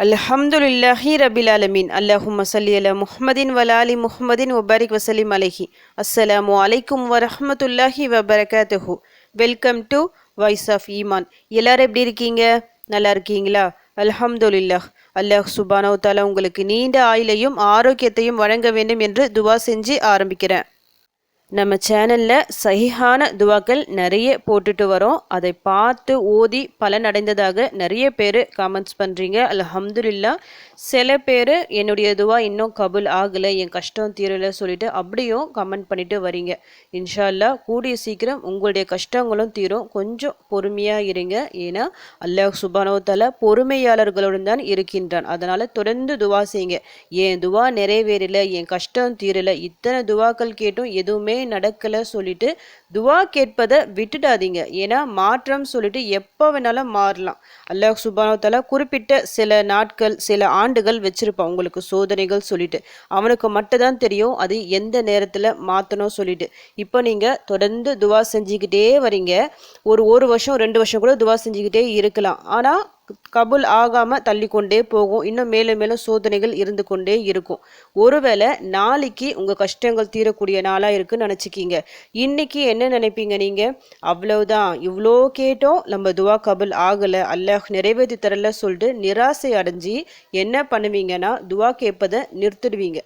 அல்ஹம்துலில்லாஹி ரபில் ஆலமீன். அல்லாஹும்ம ஸல்லி அலா முஹம்மதின் வ ஆலி முஹம்மதின் வ பாரிக் வஸல்லிம் அலைஹி. அஸ்ஸலாமு அலைக்கும் வ ரஹ்மத்துல்லாஹி வ பரகாத்துஹு. வெல்கம் டு வாய்ஸ் ஆஃப் ஈமான். எல்லாரும் எப்படி இருக்கீங்க? நல்லா இருக்கீங்களா? அல்ஹம்துலில்லாஹ். அல்லாஹ் சுப்ஹானஹு வ தஆலா உங்களுக்கு நீண்ட ஆயுளையும் ஆரோக்கியத்தையும் வழங்க வேண்டும் என்று துவா செஞ்சு ஆரம்பிக்கிறேன். நம்ம சேனலில் சஹிஹான துவாக்கள் நிறைய போட்டுட்டு வரோம். அதை பார்த்து ஓதி பலனடைந்ததாக நிறைய பேர் கமெண்ட்ஸ் பண்ணுறீங்க. அல்ஹம்துலில்லாஹ். சில பேர் என்னுடைய துவா இன்னும் கபுல் ஆகலை, என் கஷ்டம் தீரலை சொல்லிட்டு அப்படியும் கமெண்ட் பண்ணிட்டு வரீங்க. இன்ஷா அல்லாஹ் கூடிய சீக்கிரம் உங்களுடைய கஷ்டங்களும் தீரும். கொஞ்சம் பொறுமையாக இருங்க. ஏன்னா அல்லாஹ் சுப்ஹானஹு வ தஆலா பொறுமையாளர்களுடன் தான் இருக்கின்றான். அதனால் தொடர்ந்து துவா செய்யுங்க. என் துவா நிறைவேறலை, என் கஷ்டம் தீரலை, இத்தனை துவாக்கள் கேட்டும் எதுவுமே நடக்கலை சொல்லிட்டு துவா கேட்பதை விட்டுடாதீங்க. ஏன்னா மாற்றம் சொல்லிட்டு எப்போ வேணாலும் மாறலாம். அல்லாஹ் சுப்ஹானஹு வ தஆலா குறிப்பிட்ட சில நாட்கள் சில ஆண்டுகள் வச்சிருப்பான் உங்களுக்கு சோதனைகள் சொல்லிட்டு. அவனுக்கு மட்டும் தான் தெரியும் அது எந்த நேரத்தில் மாற்றணும் சொல்லிட்டு. இப்போ நீங்கள் தொடர்ந்து துவா செஞ்சுக்கிட்டே வரீங்க. ஒரு வருஷம் 2 வருஷம் கூட துவா செஞ்சுக்கிட்டே இருக்கலாம். ஆனால் கபுல் ஆகாமல் தள்ளி கொண்டே போகும். இன்னும் மேலும் மேலும் சோதனைகள் இருந்து கொண்டே இருக்கும். ஒருவேளை நாளைக்கு உங்கள் கஷ்டங்கள் தீரக்கூடிய நாளாக இருக்குன்னு நினச்சிக்கிங்க. இன்னைக்கு என்ன நினைப்பீங்க நீங்கள்? அவ்வளவுதான், இவ்வளோ கேட்டோம், நம்ம துவா கபுல் ஆகலை, அல்லாஹ் நிறைவேற்றி தரல சொல்லிட்டு நிராசை அடைஞ்சி என்ன பண்ணுவீங்கன்னா துவா கேட்பதை நிறுத்திடுவீங்க.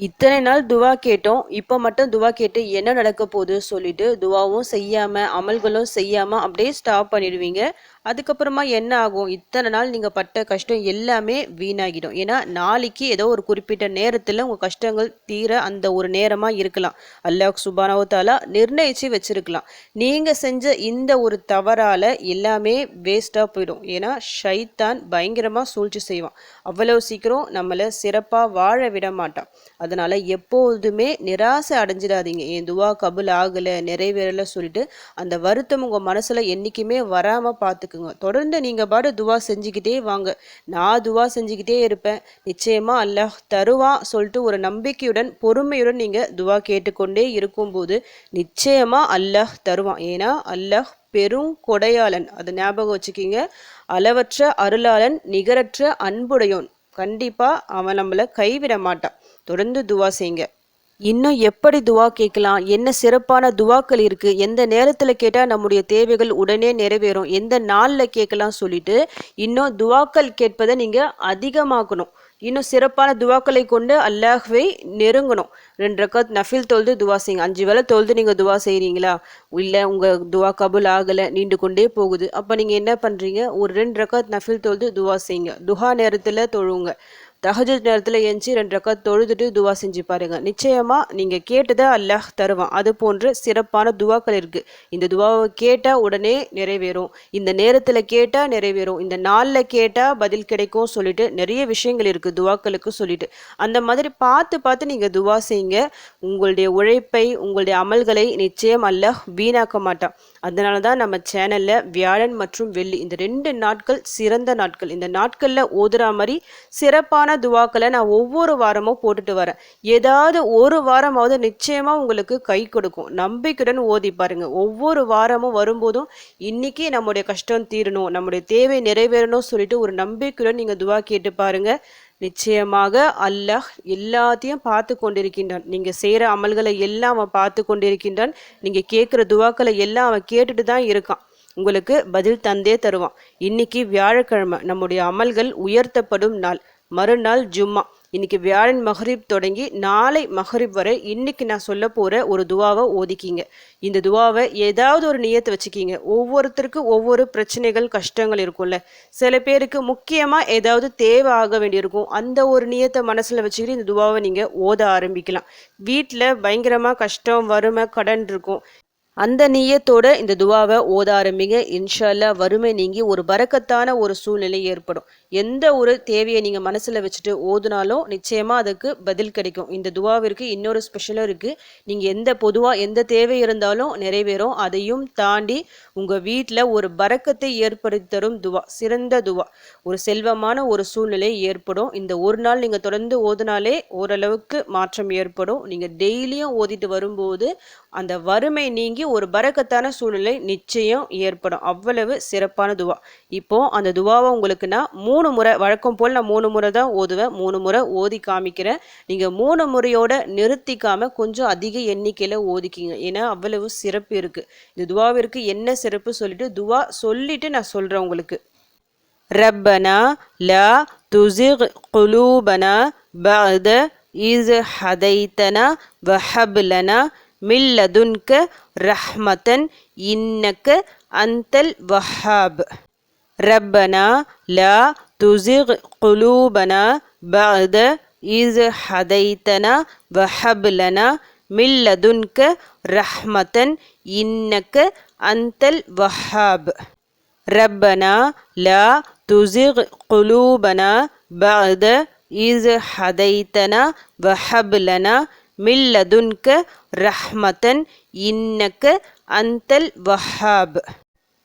இத்தனை நாள் துவா கேட்டோம், இப்போ மட்டும் துவா கேட்டு என்ன நடக்க போகுது சொல்லிட்டு துவாவும் செய்யாமல் அமல்களும் செய்யாமல் அப்படியே ஸ்டாப் பண்ணிடுவீங்க. அதுக்கப்புறமா என்ன ஆகும்? இத்தனை நாள் நீங்கள் பட்ட கஷ்டம் எல்லாமே வீணாகிடும். ஏன்னா நாளைக்கு ஏதோ ஒரு குறிப்பிட்ட நேரத்தில் உங்கள் கஷ்டங்கள் தீர அந்த ஒரு நேரமாக இருக்கலாம். அல்லாஹ் சுப்ஹானஹு வ தஆலா நிர்ணயித்து வச்சிருக்கலாம். நீங்கள் செஞ்ச இந்த ஒரு தவறால் எல்லாமே வேஸ்ட்டாக போயிடும். ஏன்னா ஷைத்தான் பயங்கரமாக சூழ்ச்சி செய்வான். அவ்வளவு சீக்கிரம் நம்மளை சிறப்பாக வாழ விட மாட்டான். அதனால் எப்போதுமே நிராசை அடைஞ்சிடாதீங்க. என் துவா கபுல் ஆகலை, நிறைவேறலை சொல்லிட்டு அந்த வருத்தம் உங்கள் மனசில் என்றைக்குமே வராமல் பார்த்துக்குங்க. தொடர்ந்து நீங்கள் பாடு துவா செஞ்சுக்கிட்டே வாங்க. நான் துவா செஞ்சுக்கிட்டே இருப்பேன், நிச்சயமாக அல்லாஹ் தருவான் சொல்லிட்டு ஒரு நம்பிக்கையுடன் பொறுமையுடன் நீங்கள் துவா கேட்டுக்கொண்டே இருக்கும்போது நிச்சயமாக அல்லாஹ் தருவான். ஏன்னா அல்லாஹ் பெரும் கொடையாளன், அதை ஞாபகம் வச்சுக்கிங்க. அளவற்ற அருளாளன், நிகரற்ற அன்புடையோன். கண்டிப்பாக அவன் நம்மளை கைவிட மாட்டான். தொடர்ந்து துவா செய்யுங்க. இன்னும் எப்படி துவா கேட்கலாம், என்ன சிறப்பான துவாக்கள் இருக்குது, எந்த நேரத்தில் கேட்டால் நம்முடைய தேவைகள் உடனே நிறைவேறும், எந்த நாளில் கேட்கலாம் சொல்லிட்டு இன்னும் துவாக்கள் கேட்பதை நீங்கள் அதிகமாக்கணும். இன்னும் சிறப்பான துவாக்களை கொண்டு அல்லாஹ்வை நெருங்கணும். 2 ரக்காத் நஃபில் தொழுது துவா செய்யுங்க. 5 வேளை தொழுது நீங்கள் துவா செய்கிறீங்களா? இல்லை உங்கள் துவா கபுல் ஆகலை, நீண்டு கொண்டே போகுது. அப்போ நீங்கள் என்ன பண்ணுறீங்க? ஒரு 2 ரக்காத் நஃபில் தொழுது துவா செய்யுங்க. துஹா நேரத்தில் தொழுவுங்க. தஹஜ்ஜுத் நேரத்தில் எஞ்சி 2 ரக்காத் தொழுதுட்டு துவா செஞ்சு பாருங்கள். நிச்சயமாக நீங்கள் கேட்டதை அல்லாஹ் தருவான். அது போன்ற சிறப்பான துவாக்கள் இருக்குது. இந்த துவாவை கேட்டால் உடனே நிறைவேறும், இந்த நேரத்தில் கேட்டால் நிறைவேறும், இந்த நாளில் கேட்டால் பதில் கிடைக்கும் சொல்லிட்டு நிறைய விஷயங்கள் இருக்குது துவாக்களுக்கு சொல்லிட்டு. அந்த மாதிரி பார்த்து பார்த்து நீங்கள் துவா செய்யுங்க. உங்களுடைய உழைப்பை உங்களுடைய அமல்களை நிச்சயம் அல்லாஹ் வீணாக்க மாட்டான். அதனால தான் நம்ம சேனலில் வியாழன் மற்றும் வெள்ளி இந்த 2 நாட்கள் சிறந்த நாட்கள். இந்த நாட்களில் ஓதுறா மாதிரி சிறப்பான துவாக்களை நான் ஒவ்வொரு வாரமும் போட்டுட்டு வரேன். ஏதாவது ஒரு வாரமாவது நிச்சயமாக உங்களுக்கு கை கொடுக்கும். நம்பிக்கையுடன் ஓதி பாருங்க. ஒவ்வொரு வாரமும் வரும்போதும் இன்னைக்கு நம்முடைய கஷ்டம் தீரணும், நம்முடைய தேவை நிறைவேறணும் சொல்லிட்டு ஒரு நம்பிக்கையுடன் நீங்கள் துவா கேட்டு பாருங்க. நிச்சயமாக அல்லாஹ் எல்லாத்தையும் பார்த்து கொண்டிருக்கின்றான். நீங்கள் செய்கிற அமல்களை எல்லாம் அவன் பார்த்து கொண்டிருக்கின்றான். நீங்கள் கேட்குற துவாக்களை எல்லாம் அவன் கேட்டுட்டு தான் இருக்கான். உங்களுக்கு பதில் தந்தே தருவான். இன்னைக்கு வியாழக்கிழமை, நம்முடைய அமல்கள் உயர்த்தப்படும் நாள். மறுநாள் ஜும்மா. இன்னைக்கு வியாழன் மஹ்ரிப் தொடங்கி நாளை மஹ்ரிப் வரை இன்னைக்கு நான் சொல்ல போகிற ஒரு துவாவை ஓதிக்கிங்க. இந்த துவாவை ஏதாவது ஒரு நியத்தை வச்சுக்கிங்க. ஒவ்வொருத்தருக்கும் ஒவ்வொரு பிரச்சனைகள் கஷ்டங்கள் இருக்கும்ல. சில பேருக்கு முக்கியமாக ஏதாவது தேவை ஆக வேண்டியிருக்கும். அந்த ஒரு நியத்தை மனசில் வச்சுக்கிட்டு இந்த துவாவை நீங்கள் ஓத ஆரம்பிக்கலாம். வீட்டில் பயங்கரமாக கஷ்டம், வறுமை, கடன் இருக்கும். அந்த நியத்தோட இந்த துவாவை ஓத ஆரம்பிங்க. இன்ஷா அல்லாஹ் வறுமை நீங்கி ஒரு பரக்கத்தான ஒரு சூழ்நிலை ஏற்படும். எந்த ஒரு தேவையை நீங்கள் மனசில் வச்சுட்டு ஓதுனாலும் நிச்சயமாக அதுக்கு பதில் கிடைக்கும். இந்த துவாவிற்கு இன்னொரு ஸ்பெஷலும் இருக்குது. நீங்கள் பொதுவாக எந்த தேவை இருந்தாலும் நிறைவேறும். அதையும் தாண்டி உங்கள் வீட்டில் ஒரு பரக்கத்தை ஏற்படுத்தி தரும் துவா, சிறந்த துவா. ஒரு செல்வமான ஒரு சூழ்நிலை ஏற்படும். இந்த ஒரு நாள் நீங்கள் தொடர்ந்து ஓதுனாலே ஓரளவுக்கு மாற்றம் ஏற்படும். நீங்கள் டெய்லியும் ஓதிட்டு வரும்போது அந்த வறுமை நீங்கி ஒரு பரக்கத்தான சூழ்நிலை நிச்சயம் ஏற்படும். அவ்வளவு சிறப்பான துவா. இப்போ அந்த துவாவை உங்களுக்கு நான் 3 முறை, வழக்கம் போல் நான் 3 முறை தான் ஓதுவேன், 3 முறை ஓதி காமிக்கிறேன். நீங்கள் 3 முறையோட நிறுத்திக்காம கொஞ்சம் அதிக எண்ணிக்கையில் ஓதிக்கிங்க. ஏன்னா அவ்வளவு சிறப்பு இருக்குது. இந்த துவாவிற்கு என்ன சிறப்பு சொல்லிட்டு துவா சொல்லிட்டு நான் சொல்கிறேன் உங்களுக்கு. ரப்பனா லா துஸிக் குலூபனா பஅத இஸ் ஹதைத்தனா வஹப் லனா மின் லதுன்க ரஹ்மத்தன் இன்னக அந்தல் வஹாப். ரப்பனா லா துஸிக் குலூபனா பஅத இஸ் ஹதைத்தனா வஹப் லனா மின் லதுன்க ரஹ்மத்தன் இன்னக அந்தல் வஹாப். ரப்பனா லா துஸிக் குலூபனா பஅத இஸ் ஹதைத்தனா வஹப் லனா மின் லதுன்க ரஹ்மத்தன் இன்னக அந்தல் வஹாப்.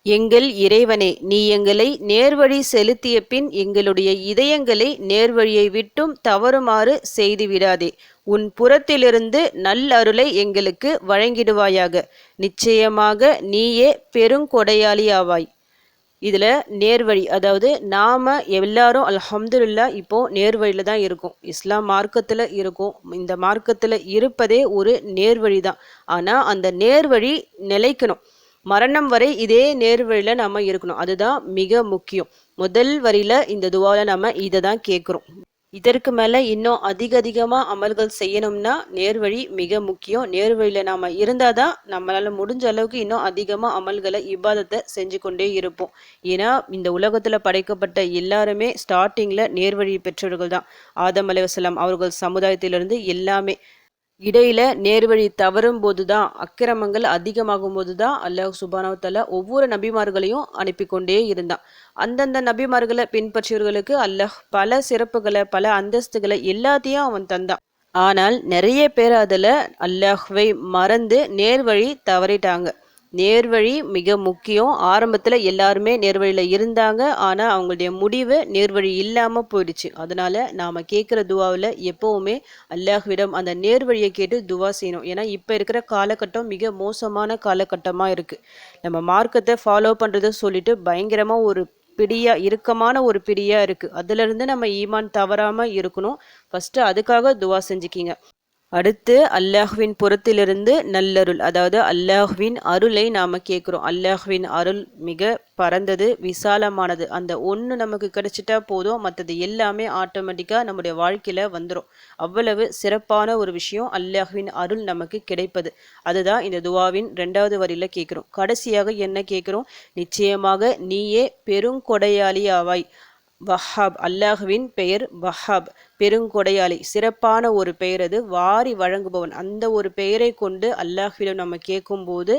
எங்கள் இறைவனே, நீ எங்களை நேர்வழி செலுத்திய பின் எங்களுடைய இதயங்களை நேர்வழியை விட்டும் தவறுமாறு செய்துவிடாதே. உன் புறத்திலிருந்து நல்லருளை எங்களுக்கு வழங்கிடுவாயாக. நிச்சயமாக நீயே பெருங்கொடையாளி ஆவாய். இதில் நேர்வழி, அதாவது நாம் எல்லாரும் அல்ஹம்துலில்லா இப்போது நேர்வழியில் தான் இருக்கோம். இஸ்லாம் மார்க்கத்தில் இருக்கோம். இந்த மார்க்கத்தில் இருப்பதே ஒரு நேர்வழி தான். ஆனால் அந்த நேர்வழி நிலைக்கணும். மரணம் வரை இதே நேர்வழியில் நம்ம இருக்கணும். அதுதான் மிக முக்கியம். முதல் வரியில் இந்த துவாவில் நம்ம இதை தான் கேட்குறோம். இதற்கு மேலே இன்னும் அதிகமாக அமல்கள் செய்யணும்னா நேர்வழி மிக முக்கியம். நேர்வழியில் நாம் இருந்தால் தான் நம்மளால் முடிஞ்ச அளவுக்கு இன்னும் அதிகமாக அமல்களை இபாதத்தை செஞ்சு கொண்டே இருப்போம். ஏன்னா இந்த உலகத்தில் படைக்கப்பட்ட எல்லாருமே ஸ்டார்டிங்கில் நேர்வழி பெற்றவர்கள் தான். ஆதம் அலைஹிஸ்ஸலாம் அவர்கள் சமுதாயத்திலிருந்து எல்லாமே. இடையில நேர்வழி தவறும் போது தான், அக்கிரமங்கள் அதிகமாகும் போது தான் அல்லாஹ் சுப்ஹானஹு வ தஆலா ஒவ்வொரு நபிமார்களையும் அனுப்பி கொண்டே இருந்தான். அந்தந்த நபிமார்களை பின்பற்றியவர்களுக்கு அல்லாஹ் பல சிறப்புகளை, பல அந்தஸ்துகளை எல்லாத்தையும் அவன் தந்தான். ஆனால் நிறைய பேர் அதில் அல்லாஹ்வை மறந்து நேர்வழி தவறிட்டாங்க. நேர்வழி மிக முக்கியம். ஆரம்பத்தில் எல்லாருமே நேர்வழியில் இருந்தாங்க. ஆனால் அவங்களுடைய முடிவு நேர்வழி இல்லாமல் போயிடுச்சு. அதனால் நாம் கேட்குற துவாவில் எப்போவுமே அல்லாஹ்விடம் அந்த நேர்வழியை கேட்டு துவா செய்யணும். ஏன்னா இப்போ இருக்கிற காலகட்டம் மிக மோசமான காலகட்டமாக இருக்குது. நம்ம மார்க்கத்தை ஃபாலோ பண்ணுறதை சொல்லிட்டு பயங்கரமாக ஒரு இறுக்கமான ஒரு பிடியாக இருக்குது. அதுலேருந்து நம்ம ஈமான் தவறாமல் இருக்கணும். ஃபஸ்ட்டு அதுக்காக துவா செஞ்சுக்கிங்க. அடுத்து அல்லாஹ்வின் புறத்திலிருந்து நல்லருள், அதாவது அல்லாஹ்வின் அருளை நாம் கேட்குறோம். அல்லாஹ்வின் அருள் மிக பரந்தது, விசாலமானது. அந்த ஒன்று நமக்கு கிடைச்சிட்டா போதும், மற்றது எல்லாமே ஆட்டோமேட்டிக்காக நம்முடைய வாழ்க்கையில் வந்துடும். அவ்வளவு சிறப்பான ஒரு விஷயம் அல்லாஹ்வின் அருள் நமக்கு கிடைப்பது. அதுதான் இந்த துவாவின் 2வது வரியில் கேட்குறோம். கடைசியாக என்ன கேட்குறோம்? நிச்சயமாக நீயே பெருங்கொடையாளி ஆவாய். வஹாப், அல்லாஹ்வின் பெயர் வஹாப், பெருங்கொடையாளி. சிறப்பான ஒரு பெயர் அது, வாரி வழங்குபவன். அந்த ஒரு பெயரை கொண்டு அல்லாஹ்விடம் நம்ம கேட்கும்போது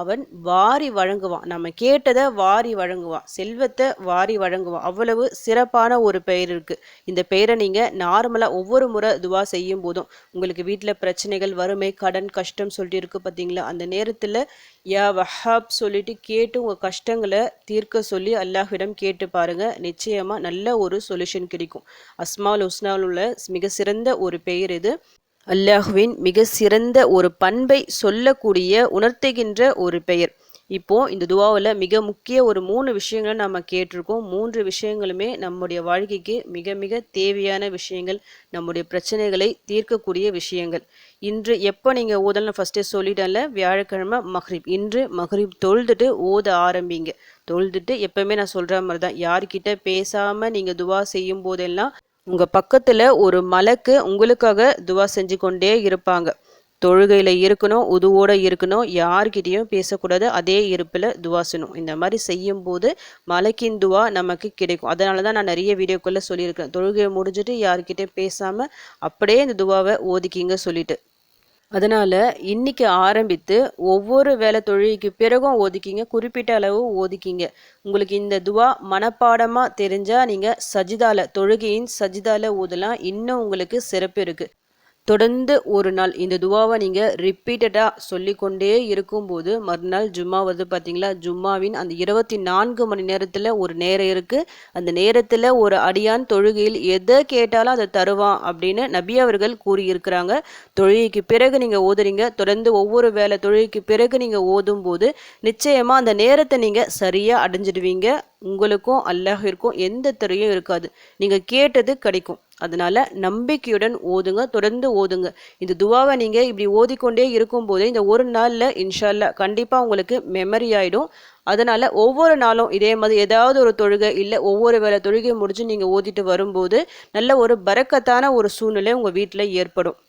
அவன் வாரி வழங்குவான். நம்ம கேட்டதை வாரி வழங்குவான், செல்வத்தை வாரி வழங்குவான். அவ்வளவு சிறப்பான ஒரு பெயர் இருக்குது. இந்த பெயரை நீங்கள் நார்மலாக ஒவ்வொரு முறை துவா செய்யும் போதும், உங்களுக்கு வீட்டில் பிரச்சனைகள், வறுமை, கடன், கஷ்டம் சொல்லிட்டு இருக்குது பார்த்தீங்களா, அந்த நேரத்தில் யா வஹாப் சொல்லிட்டு கேட்டு உங்கள் கஷ்டங்களை தீர்க்க சொல்லி அல்லாஹ்விடம் கேட்டு பாருங்கள். நிச்சயமாக நல்ல ஒரு சொல்யூஷன் கிடைக்கும். அஸ்மால் ஹுஸ்னாவில் உள்ள மிக சிறந்த ஒரு பெயர் இது. அல்லாஹ்வின் மிக சிறந்த ஒரு பண்பை சொல்லக்கூடிய, உணர்த்துகின்ற ஒரு பெயர். இப்போது இந்த துவாவில் மிக முக்கிய ஒரு 3 விஷயங்களை நம்ம கேட்டிருக்கோம். 3 விஷயங்களுமே நம்முடைய வாழ்க்கைக்கு மிக மிக தேவையான விஷயங்கள், நம்முடைய பிரச்சனைகளை தீர்க்கக்கூடிய விஷயங்கள். இன்று எப்போ நீங்கள் ஓதலாம் ஃபஸ்ட்டே சொல்லிட்டேன்ல, வியாழக்கிழமை மக்ரிப். இன்று மக்ரிப் தொழுதுட்டு ஓத ஆரம்பிங்க. தொழுதுட்டு எப்போவுமே நான் சொல்கிற மாதிரி தான், யார்கிட்ட பேசாமல் நீங்கள் துவா செய்யும் போதெல்லாம் உங்கள் பக்கத்தில் ஒரு மலக்கு உங்களுக்காக துவா செஞ்சு கொண்டே இருப்பாங்க. தொழுகையில் இருக்கணும், உதுவோடு இருக்கணும், யார்கிட்டையும் பேசக்கூடாது, அதே இருப்பில் துவா செய்யணும். இந்த மாதிரி செய்யும்போது மலக்கின் துவா நமக்கு கிடைக்கும். அதனால தான் நான் நிறைய வீடியோக்குள்ளே சொல்லியிருக்கேன், தொழுகையை முடிஞ்சுட்டு யார்கிட்டையும் பேசாமல் அப்படியே இந்த துவாவை ஓதிக்கிங்க சொல்லிட்டு. அதனால் இன்னைக்கு ஆரம்பித்து ஒவ்வொரு வேலை தொழுகைக்கு பிறகும் ஓதிக்கிங்க, குறிப்பிட்ட அளவு ஓதிக்கிங்க. உங்களுக்கு இந்த துவா மனப்பாடமாக தெரிஞ்சால் நீங்கள் சஜிதால, தொழுகையின் சஜிதால ஓதலாம். இன்னும் உங்களுக்கு சிறப்பு இருக்குது. தொடர்ந்து ஒரு நாள் இந்த துவாவை நீங்கள் ரிப்பீட்டடாக சொல்லிக்கொண்டே இருக்கும்போது மறுநாள் ஜும்மா வருது பார்த்தீங்களா, ஜும்மாவின் அந்த 24 மணி நேரத்தில் ஒரு நேரம் இருக்குது. அந்த நேரத்தில் ஒரு அடியான் தொழுகையில் எதை கேட்டாலும் அதை தருவான் அப்படின்னு நபி அவர்கள் கூறியிருக்கிறாங்க. தொழுகைக்கு பிறகு நீங்கள் ஓதுறீங்க, தொடர்ந்து ஒவ்வொரு வேளை தொழுகைக்கு பிறகு நீங்கள் ஓதும் போது நிச்சயமாக அந்த நேரத்தை நீங்கள் சரியாக அடைஞ்சிடுவீங்க. உங்களுக்கும் அல்லாஹிற்கும் எந்த திரையும் இருக்காது, நீங்கள் கேட்டது கிடைக்கும். அதனால நம்பிக்கையுடன் ஓதுங்க, தொடர்ந்து ஓதுங்க. இந்த துவாவை நீங்கள் இப்படி ஓதிக்கொண்டே இருக்கும்போது இந்த ஒரு நாளில் இன்ஷா அல்லாஹ் கண்டிப்பாக உங்களுக்கு மெமரி ஆகிடும். அதனால் ஒவ்வொரு நாளும் இதே மாதிரி ஏதாவது ஒரு தொழுகை இல்லை ஒவ்வொரு வேளை தொழுகை முடிஞ்சு நீங்கள் ஓதிட்டு வரும்போது நல்ல ஒரு பரக்கத்தான ஒரு சூழ்நிலை உங்கள் வீட்டில் ஏற்படும்.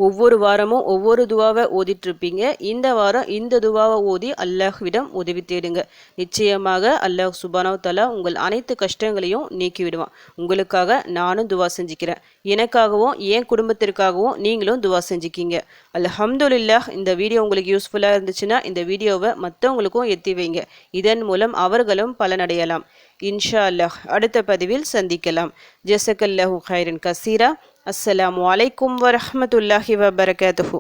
ஒவ்வொரு வாரமும் ஒவ்வொரு துவாவை ஓதிட்டுருப்பீங்க. இந்த வாரம் இந்த துவாவை ஓதி அல்லாஹ்விடம் உதவி தேடுங்க. நிச்சயமாக அல்லாஹ் சுப்ஹானஹு வ தஆலா உங்கள் அனைத்து கஷ்டங்களையும் நீக்கி விடுவான். உங்களுக்காக நானும் துவா செஞ்சுக்கிறேன். எனக்காகவும் என் குடும்பத்திற்காகவும் நீங்களும் துவா செஞ்சுக்கிங்க. அல்ஹம்துலில்லாஹ். இந்த வீடியோ உங்களுக்கு யூஸ்ஃபுல்லாக இருந்துச்சுன்னா இந்த வீடியோவை மற்றவங்களுக்கும் எத்தி வைங்க. இதன் மூலம் அவர்களும் பலனடையலாம். இன்ஷா அல்லாஹ் அடுத்த பதிவில் சந்திக்கலாம். ஜஸக்கல்லாஹு ஹைரன் கசீரா. அஸ்ஸலாமு அலைக்கும் வரஹ்மத்துல்லாஹி வபரகாத்துஹு.